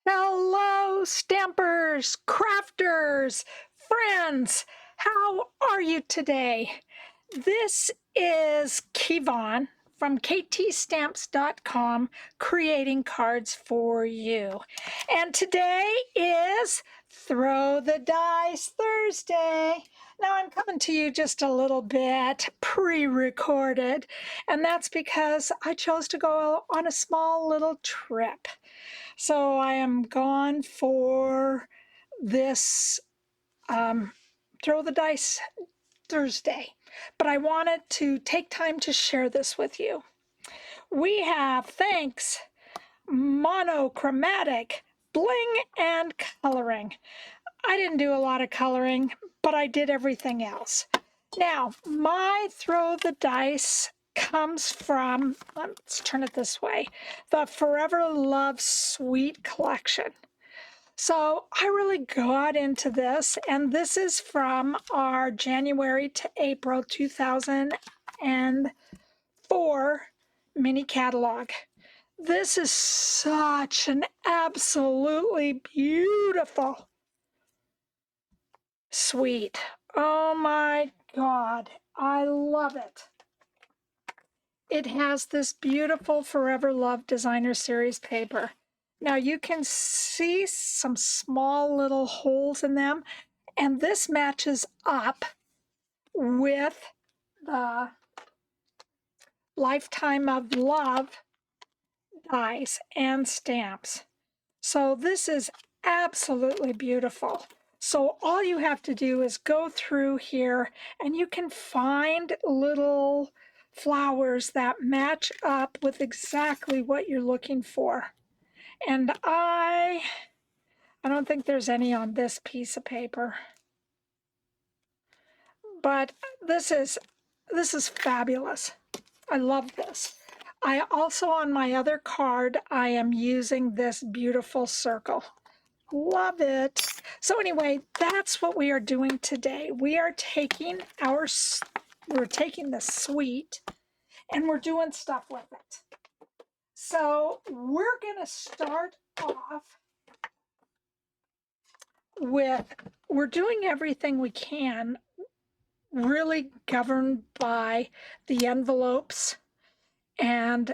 Hello, stampers, crafters, friends. How are you today? This is Kevon from ktstamps.com creating cards for you. And today is Throw the Dice Thursday. Now I'm coming to you just a little bit pre-recorded, and that's because I chose to go on a small little trip. So I am gone for this Throw the Dice Thursday, but I wanted to take time to share this with you. We have, thanks, monochromatic, bling, and coloring. I didn't do a lot of coloring, but I did everything else. Now, my Throw the Dice comes from, let's turn it this way, the Forever Love Sweet collection. So I really got into this, and this is from our January to April 2004 mini catalog. This is such an absolutely beautiful suite. Oh my God, I love it. It has this beautiful Forever Love Designer Series paper. Now you can see some small little holes in them, and this matches up with the Lifetime of Love dies and stamps. So this is absolutely beautiful. So all you have to do is go through here and you can find little flowers that match up with exactly what you're looking for. And I don't think there's any on this piece of paper. But this is fabulous. I love this. I also, on my other card, I am using this beautiful circle. Love it. So anyway, that's what we are doing today. We are taking the suite and we're doing stuff with it. So we're going to start off with, we're doing everything we can, really governed by the envelopes and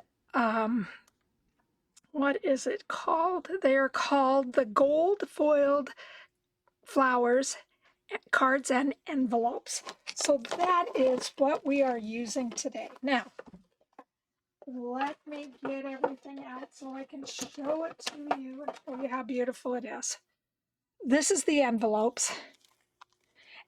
what is it called? They are called the gold foiled flowers, cards, and envelopes. So that is what we are using today. Now, let me get everything out so I can show it to you and show you how beautiful it is. This is the envelopes,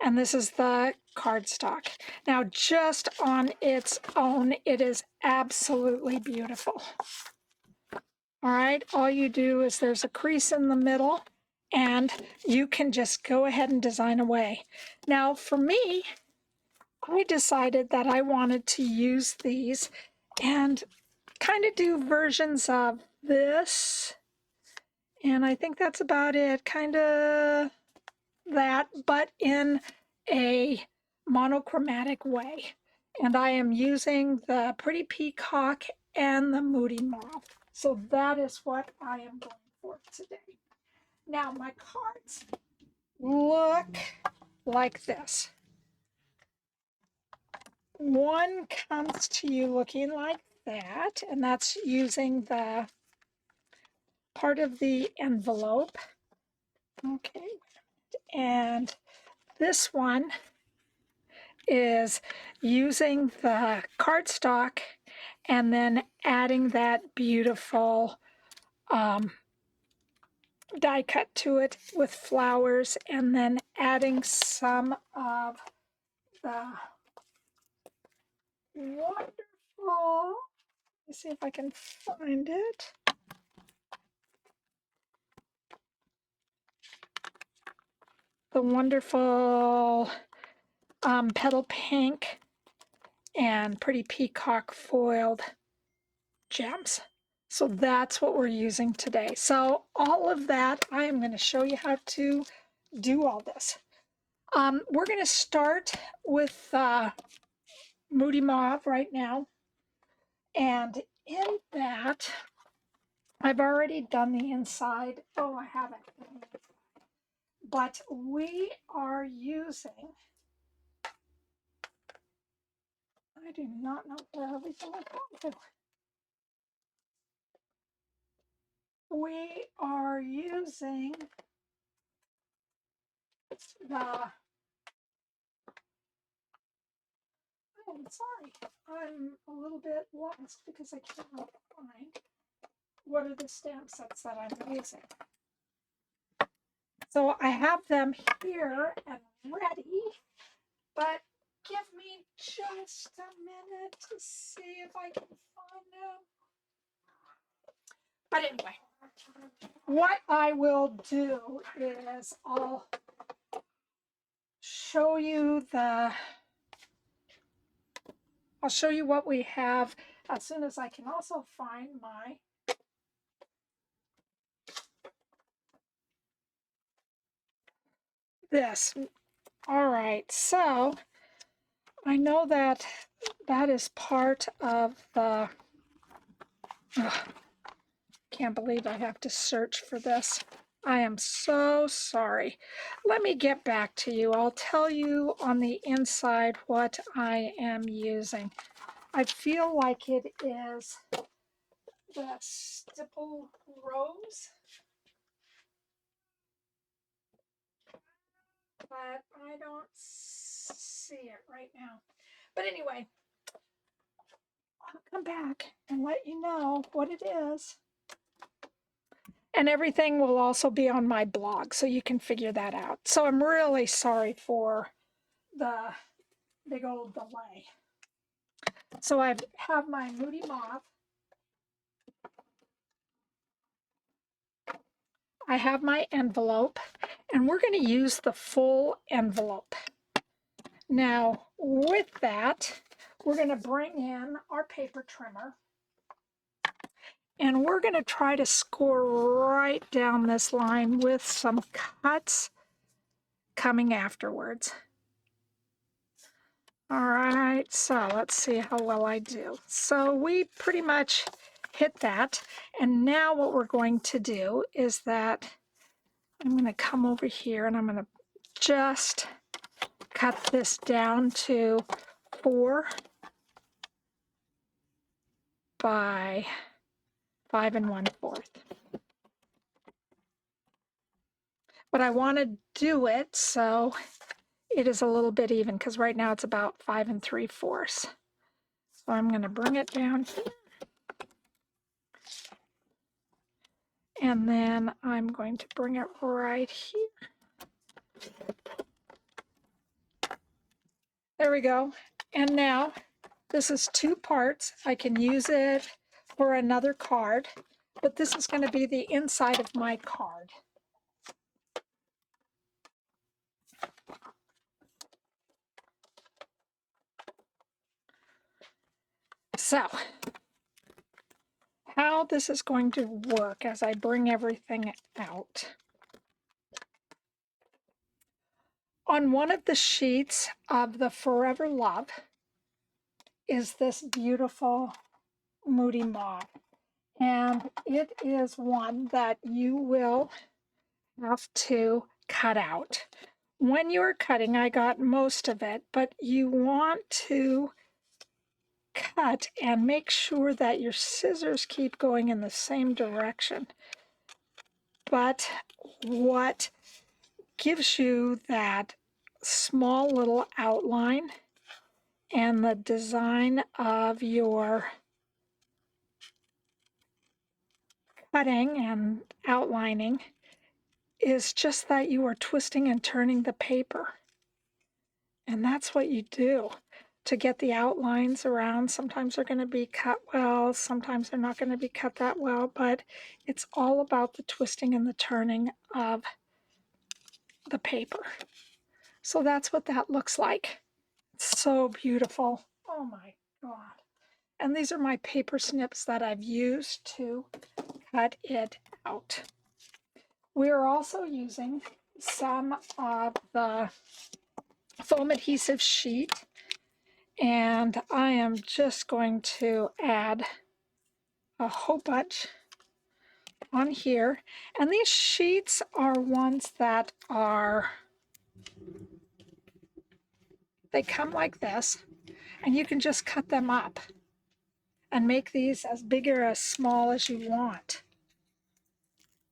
and this is the cardstock. Now, just on its own, it is absolutely beautiful. All right, all you do is there's a crease in the middle, and you can just go ahead and design away. Now, for me, I decided that I wanted to use these and kind of do versions of this, and I think that's about it, kind of that, but in a monochromatic way. And I am using the Pretty Peacock and the Moody Mauve. So that is what I am going for today. Now my cards look like this. One comes to you looking like that, and that's using the part of the envelope. Okay, and this one is using the cardstock and then adding that beautiful die cut to it with flowers, and then adding some of the wonderful, let's see if I can find it. The wonderful Petal Pink and Pretty Peacock foiled gems. So that's what we're using today. So all of that, I am going to show you how to do all this. We're going to start with Moody Mauve right now. And in that, I've already done the inside. Oh, I haven't. But we are using, I do not know where everything is going to. We are using the, oh, I'm sorry, I'm a little bit lost because I cannot find what are the stamp sets that I'm using. So I have them here and ready, but give me just a minute to see if I can find them. But anyway, what I will do is I'll show you what we have as soon as I can also find this. All right, so I know that is part of the, can't believe I have to search for this. I am so sorry. Let me get back to you. I'll tell you on the inside what I am using. I feel like it is the stipple rose, but I don't see it right now. But anyway, I'll come back and let you know what it is. And everything will also be on my blog, so you can figure that out. So I'm really sorry for the big old delay. So I have my Moody Mauve. I have my envelope, and we're going to use the full envelope. Now, with that, we're going to bring in our paper trimmer, and we're going to try to score right down this line with some cuts coming afterwards. All right, so let's see how well I do. So we pretty much hit that, and now what we're going to do is that I'm going to come over here and I'm going to just cut this down to 4 by 5 1/4. But I want to do it so it is a little bit even, because right now it's about 5 3/4. So I'm going to bring it down here. And then I'm going to bring it right here. There we go. And now this is 2 parts. I can use it for another card, but this is going to be the inside of my card. So how this is going to work as I bring everything out. On one of the sheets of the Forever Love is this beautiful Moody Mauve. And it is one that you will have to cut out. When you're cutting, I got most of it, but you want to cut and make sure that your scissors keep going in the same direction. But what gives you that small little outline and the design of your cutting and outlining is just that you are twisting and turning the paper. And that's what you do to get the outlines around. Sometimes they're going to be cut well, sometimes they're not going to be cut that well, but it's all about the twisting and the turning of the paper. So that's what that looks like. It's so beautiful. Oh my God. And these are my paper snips that I've used to cut it out. We're also using some of the foam adhesive sheet, and I am just going to add a whole bunch on here. And these sheets are ones that are, they come like this, and you can just cut them up and make these as big or as small as you want.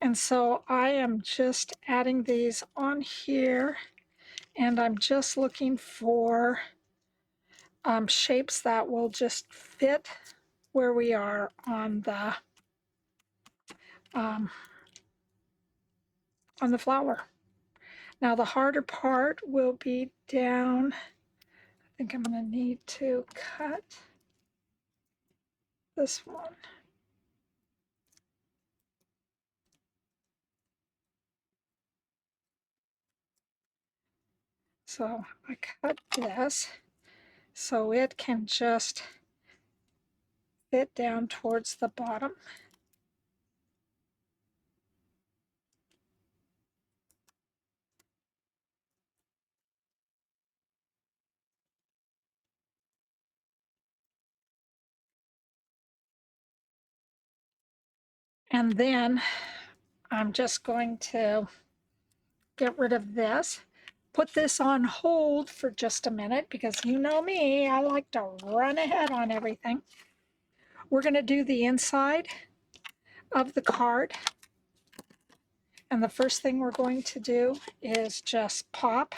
And so I am just adding these on here, and I'm just looking for shapes that will just fit where we are on the flower. Now the harder part will be down. I think I'm going to need to cut this one. So I cut this so it can just fit down towards the bottom. And then I'm just going to get rid of this, put this on hold for just a minute, because you know me, I like to run ahead on everything. We're going to do the inside of the card. And the first thing we're going to do is just pop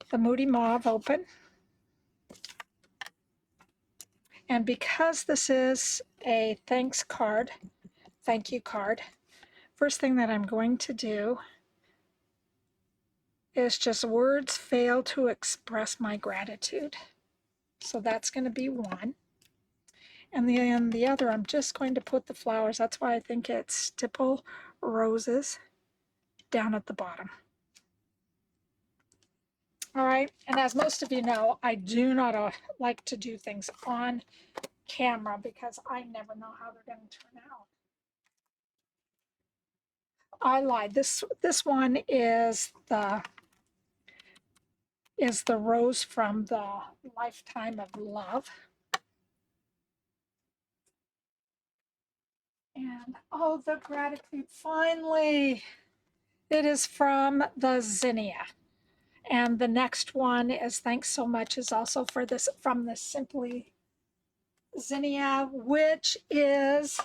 the Moody Mauve open. And because this is a thanks card, thank you card, first thing that I'm going to do is just words fail to express my gratitude. So that's going to be one. And then the other, I'm just going to put the flowers, that's why I think it's stipple roses, down at the bottom. All right, and as most of you know, I do not like to do things on camera because I never know how they're going to turn out. I lied. This one is the rose from the Lifetime of Love. And oh, the gratitude, finally. It is from the Zinnia. And the next one is thanks so much is also for this from the Simply Zinnia, which is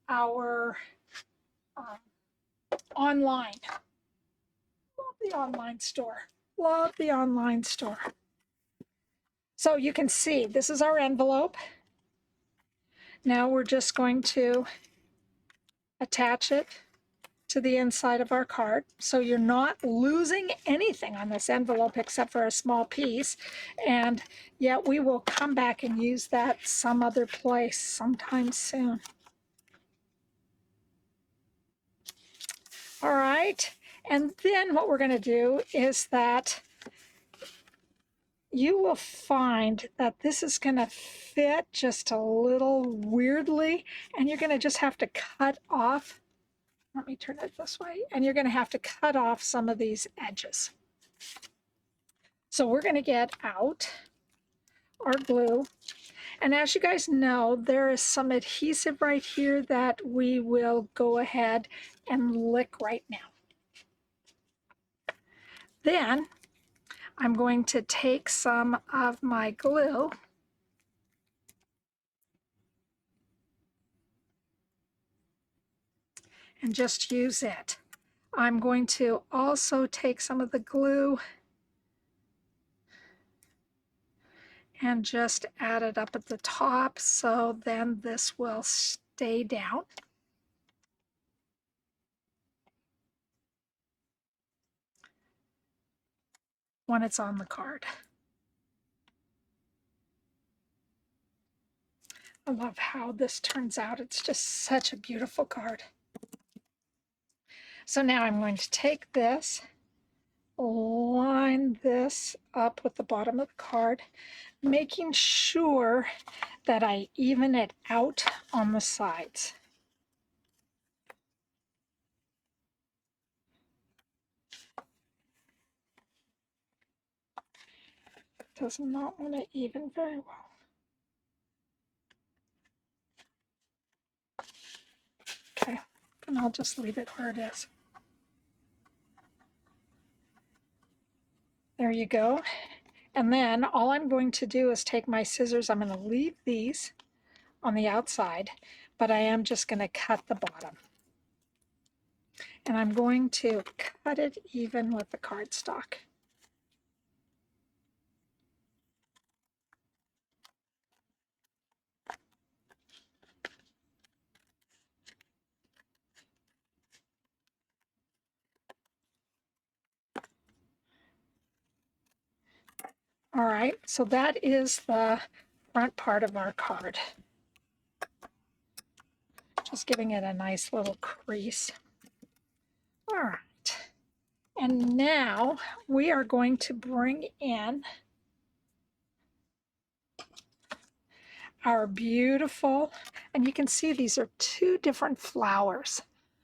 our online. Love the online store. Love the online store. So you can see this is our envelope. Now we're just going to attach it to the inside of our card. So you're not losing anything on this envelope except for a small piece. And yet we will come back and use that some other place sometime soon. All right. And then what we're going to do is that you will find that this is going to fit just a little weirdly, and you're going to just have to cut off. Let me turn it this way. And you're going to have to cut off some of these edges. So we're going to get out our glue. And as you guys know, there is some adhesive right here that we will go ahead and lick right now. Then I'm going to take some of my glue and just use it. I'm going to also take some of the glue and just add it up at the top, so then this will stay down. When it's on the card. I love how this turns out. It's just such a beautiful card. So now I'm going to take this, line this up with the bottom of the card, making sure that I even it out on the sides. Does not want to even very well. and I'll just leave it where it is. There you go. And then all I'm going to do is take my scissors. I'm going to leave these on the outside, but I am just going to cut the bottom. And I'm going to cut it even with the cardstock. All right, so that is the front part of our card. Just giving it a nice little crease. All right, and now we are going to bring in our beautiful, and you can see these are two different flowers.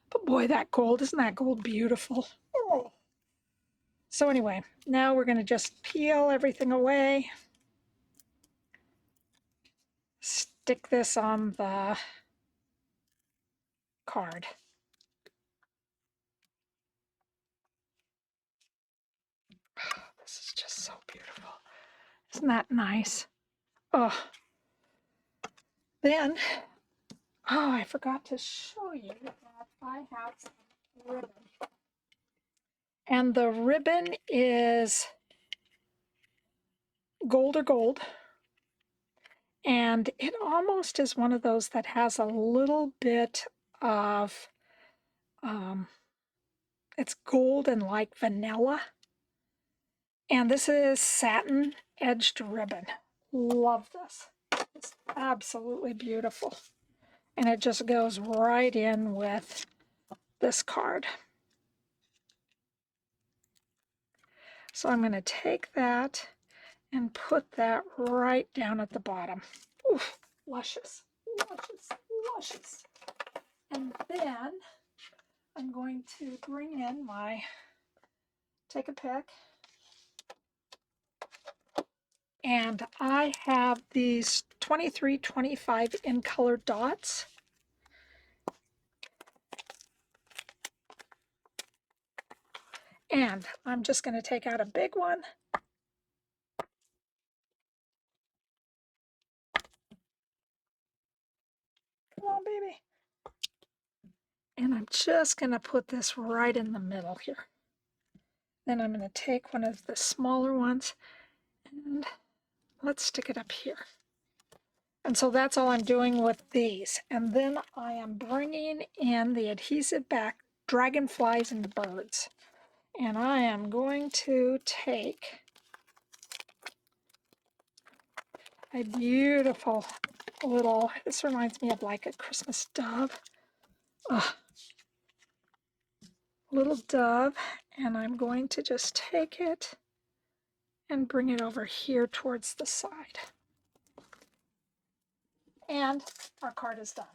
But boy, that gold, isn't that gold beautiful? Oh. So anyway, now we're going to just peel everything away. Stick this on the card. This is just so beautiful. Isn't that nice? Oh. Then, oh, I forgot to show you that I have some ribbon. And the ribbon is gold or gold. And it almost is one of those that has a little bit of, it's golden like vanilla. And this is satin edged ribbon. Love this. It's absolutely beautiful. And it just goes right in with this card. So I'm going to take that and put that right down at the bottom. Oof, luscious, luscious, luscious. And then I'm going to bring in my, take a pick. And I have these 2325 in color dots. And I'm just going to take out a big one. Come on, baby. And I'm just going to put this right in the middle here. Then I'm going to take one of the smaller ones and let's stick it up here. And so that's all I'm doing with these. And then I am bringing in the Adhesive-Backed Dragonflies and Birds. And I am going to take a beautiful little, this reminds me of like a Christmas dove. Ugh. Little dove, and I'm going to just take it and bring it over here towards the side. And our card is done.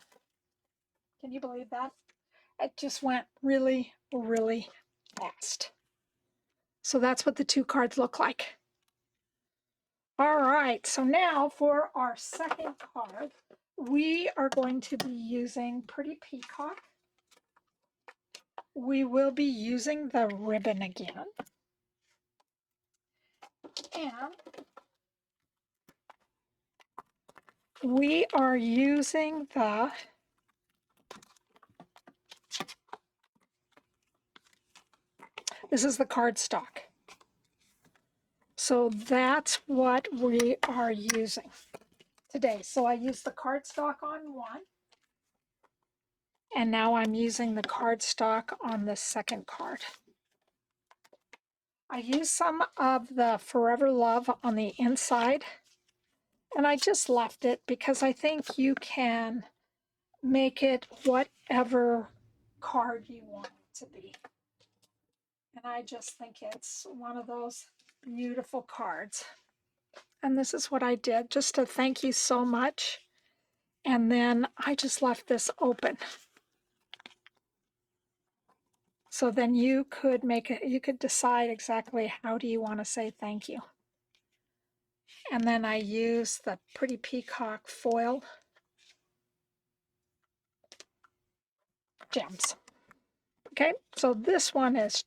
Can you believe that? It just went really, really fast. So that's what the two cards look like. All right, so now for our second card, we are going to be using Pretty Peacock. We will be using the ribbon again. And we are using the this is the cardstock. So that's what we are using today. So I used the cardstock on one, and now I'm using the cardstock on the second card. I used some of the Forever Love on the inside, and I just left it because I think you can make it whatever card you want it to be. And I just think it's one of those beautiful cards. And this is what I did, just to thank you so much. And then I just left this open. So then you could make it, you could decide exactly how do you want to say thank you. And then I use the Pretty Peacock foil. gems. Okay, so this one is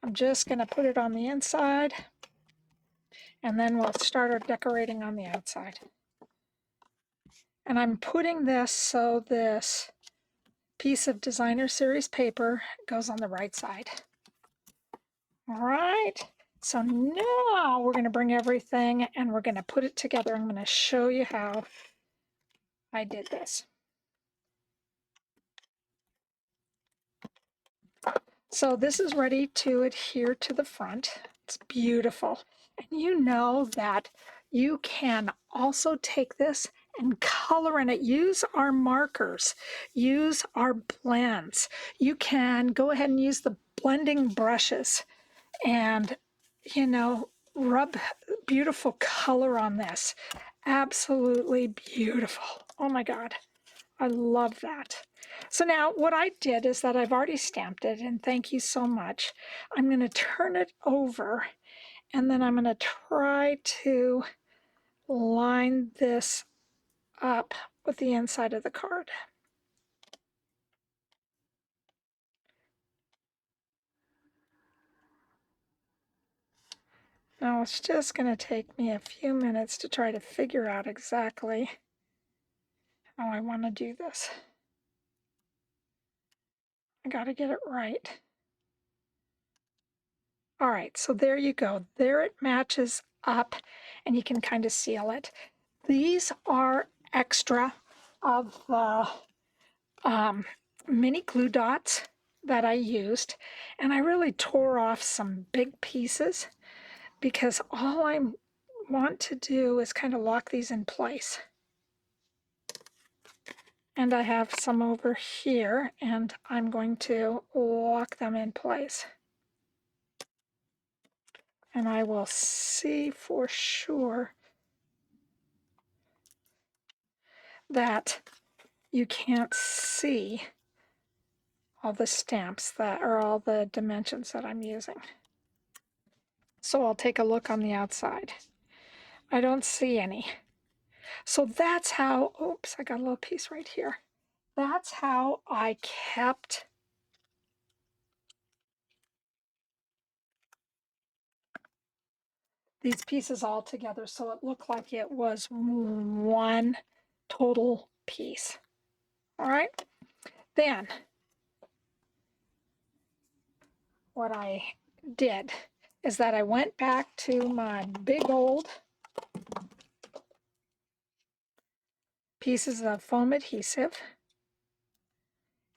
I'm just going to put it on the inside, and then we'll start our decorating on the outside. And I'm putting this so this piece of designer series paper goes on the right side. All right, so now we're going to bring everything and we're going to put it together. I'm going to show you how I did this. So this is ready to adhere to the front. It's beautiful. And you know that you can also take this and color in it. Use our markers, use our blends. You can go ahead and use the blending brushes and, you know, rub beautiful color on this. Absolutely beautiful. Oh my God, I love that. So now what I did is that I've already stamped it, and thank you so much. I'm going to turn it over, and then I'm going to try to line this up with the inside of the card. Now it's just going to take me a few minutes to try to figure out exactly how I want to do this. I got to get it right. All right, so there you go. There it matches up, and you can kind of seal it. These are extra of the mini glue dots that I used, and I really tore off some big pieces because all I want to do is kind of lock these in place. And I have some over here, and I'm going to lock them in place. And I will see for sure that you can't see all the stamps that are all the dimensions that I'm using. So I'll take a look on the outside. I don't see any. So that's how, oops, I got a little piece right here. That's how I kept these pieces all together so it looked like it was one total piece. All right, then what I did is that I went back to my big old pieces of foam adhesive,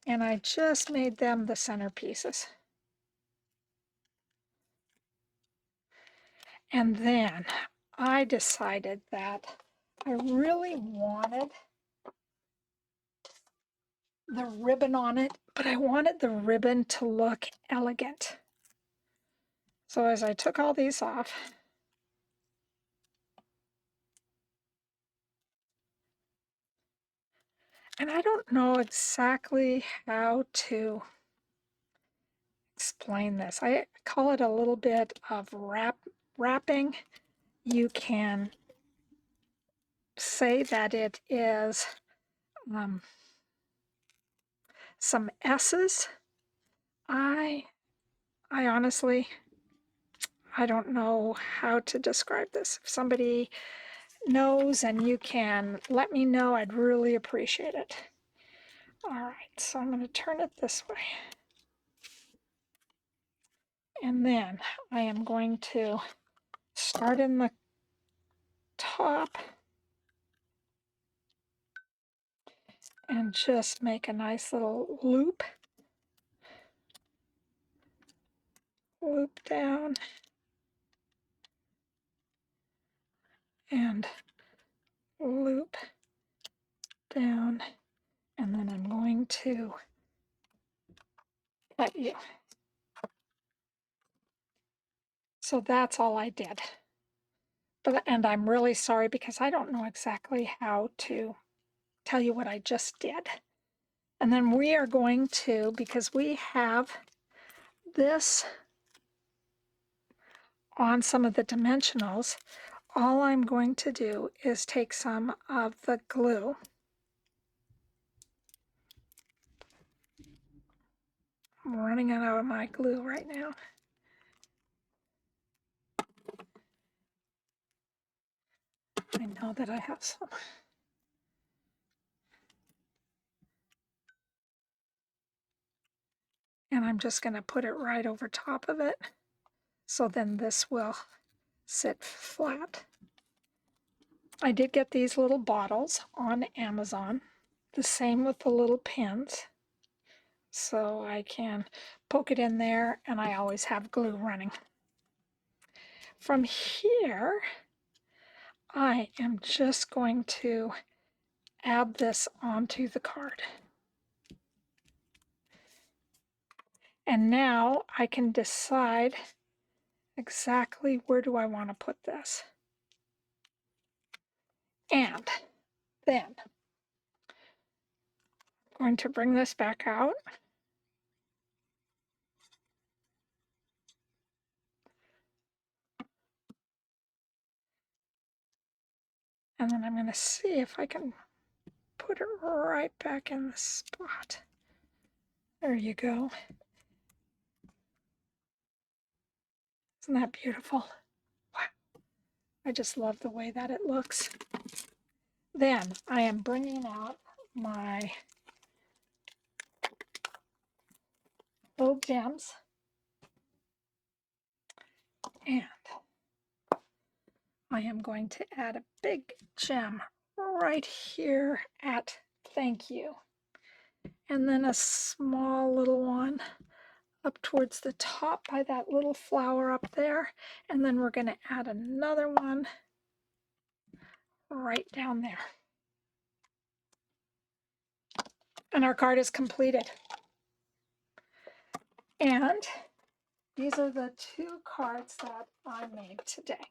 and I just made them the center pieces. And then I decided that I really wanted the ribbon on it, but I wanted the ribbon to look elegant. So as I took all these off, and I don't know exactly how to explain this. I call it a little bit of wrapping. You can say that it is some S's. I honestly, I don't know how to describe this. If somebody knows and you can let me know, I'd really appreciate it. All right, so I'm going to turn it this way. And then I am going to start in the top and just make a nice little loop down and loop down, and then I'm going to cut you. So that's all I did. And I'm really sorry because I don't know exactly how to tell you what I just did. And then we are going to, because we have this on some of the dimensionals, all I'm going to do is take some of the glue I'm running out of my glue right now. I know that I have some. And I'm just going to put it right over top of it. So then this will sit flat. I did get these little bottles on Amazon. The same with the little pins. So I can poke it in there and I always have glue running. From here, I am just going to add this onto the card. And now I can decide exactly where do I want to put this. And then I'm going to bring this back out. And then I'm going to see if I can put it right back in the spot. There you go. Isn't that beautiful? Wow. I just love the way that it looks. Then I am bringing out my little gems. And I am going to add a big gem right here at thank you. And then a small little one up towards the top by that little flower up there. And then we're going to add another one right down there. And our card is completed. And these are the 2 cards that I made today.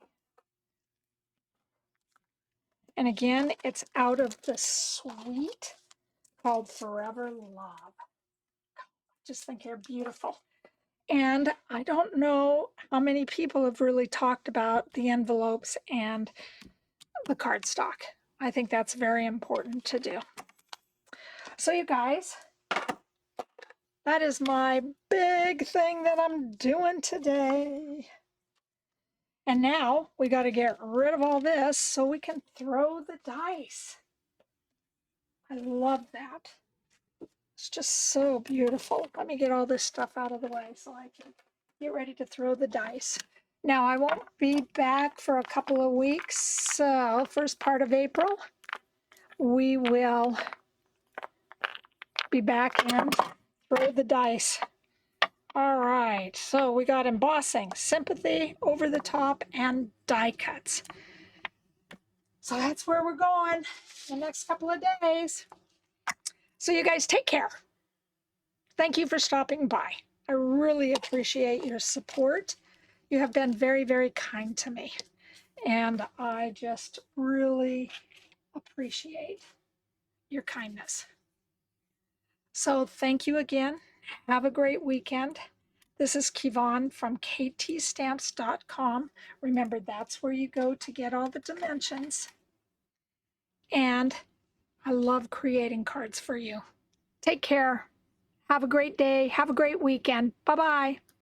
And again, it's out of the suite called Forever Love. Just think they're beautiful. And I don't know how many people have really talked about the envelopes and the cardstock. I think that's very important to do. So you guys, that is my big thing that I'm doing today. And now we got to get rid of all this so we can throw the dice. I love that. It's just so beautiful. Let me get all this stuff out of the way so I can get ready to throw the dice. Now, I won't be back for a couple of weeks, so first part of April, we will be back and throw the dice. All right, so we got embossing, sympathy, over the top, and die cuts. So that's where we're going the next couple of days. So you guys take care. Thank you for stopping by. I really appreciate your support. You have been very, very kind to me. And I just really appreciate your kindness. So thank you again. Have a great weekend. This is Kevon from ktstamps.com. Remember, that's where you go to get all the dimensions. And I love creating cards for you. Take care. Have a great day. Have a great weekend. Bye-bye.